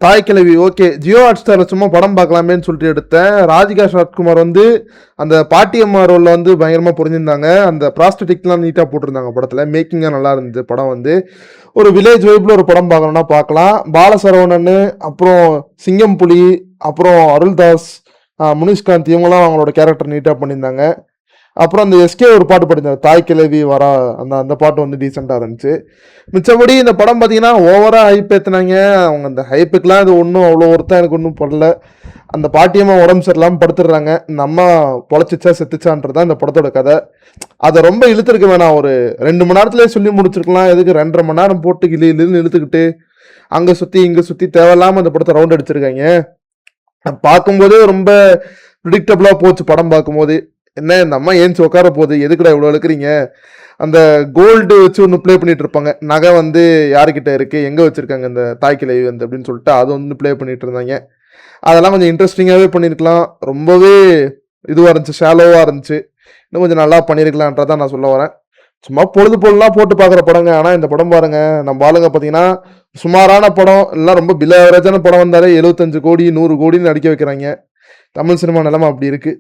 தாய் கிழவி ஓகே. ஜியோ ஹாட்ஸ்டார்ல சும்மா படம் பார்க்கலாமேன்னு சொல்லிட்டு எடுத்தேன். ராதிகா சரத்குமார் வந்து அந்த பாட்டியம்மா ரோல்ல வந்து பயங்கரமா புரிஞ்சிருந்தாங்க. அந்த ப்ராஸ்டட்டிக்லாம் நீட்டா போட்டிருந்தாங்க படத்துல. மேக்கிங்கா நல்லா இருந்தது படம் வந்து. ஒரு வில்லேஜ் வைப்ல ஒரு படம் பார்க்கணும்னா பார்க்கலாம். பாலசரவணன், அப்புறம் சிங்கம் புலி, அப்புறம் அருள்தாஸ், முனிஷ்காந்த் இவங்கெல்லாம் அவங்களோட கேரக்டர் நீட்டா பண்ணியிருந்தாங்க. அப்புறம் அந்த எஸ்கே ஒரு பாட்டு பாடினார், தாய் கிழவி வரா, அந்த அந்த பாட்டு வந்து டீசெண்டாக இருந்துச்சு. மிச்சபடி இந்த படம் பார்த்தீங்கன்னா ஓவராக ஹைப் ஏற்றினாங்க. அவங்க அந்த ஹைப்புக்கெலாம் இது ஒன்றும் அவ்வளோ ஒருத்தம் எனக்கு ஒன்றும் படல. அந்த பாட்டியம்மா உடம்பு சரியில்லாமல் படுத்துடுறாங்க. இந்த அம்மா பொழைச்சிச்சா செத்துச்சான்றது தான் இந்த படத்தோட கதை. அதை ரொம்ப இழுத்துருக்க வேணாம். ஒரு 2 மணி நேரத்துலேயே சொல்லி முடிச்சிருக்கலாம். எதுக்கு 2.5 மணி நேரம் போட்டு இழுன்னு இழுத்துக்கிட்டு அங்கே சுற்றி இங்கே சுற்றி தேவையில்லாமல் அந்த படத்தை ரவுண்ட் அடிச்சிருக்காங்க. பார்க்கும்போதே ரொம்ப ப்ரிடிக்டபுளாக போச்சு படம் பார்க்கும்போது. என்ன இந்த அம்மா ஏஞ்சி உட்கார போகுது, எதுக்குடா இவ்வளோ இழுக்கிறீங்க? அந்த கோல்டு வச்சு ஒன்று ப்ளே பண்ணிட்டு இருப்பாங்க, நகை வந்து யாருக்கிட்ட இருக்கு, எங்கே வச்சிருக்காங்க இந்த தாய் கிழவி வந்து அப்படின்னு சொல்லிட்டு அது வந்து ப்ளே பண்ணிட்டு இருந்தாங்க. அதெல்லாம் கொஞ்சம் இன்ட்ரெஸ்டிங்காகவே பண்ணியிருக்கலாம். ரொம்பவே இதுவாக இருந்துச்சு, ஷாலோவாக இருந்துச்சு. இன்னும் கொஞ்சம் நல்லா பண்ணியிருக்கலான்றதான் நான் சொல்ல வரேன். சும்மா பொழுது பொருளாக போட்டு பார்க்குற படங்க. ஆனால் இந்த படம் பாருங்க, நம்ம ஆளுங்க பார்த்தீங்கன்னா சுமாரான படம் எல்லாம் ரொம்ப பிலோ ஆவரேஜான படம் வந்தாலே 75 கோடி 100 கோடின்னு அடிக்க வைக்கிறாங்க. தமிழ் சினிமா நிலைமை அப்படி இருக்கு.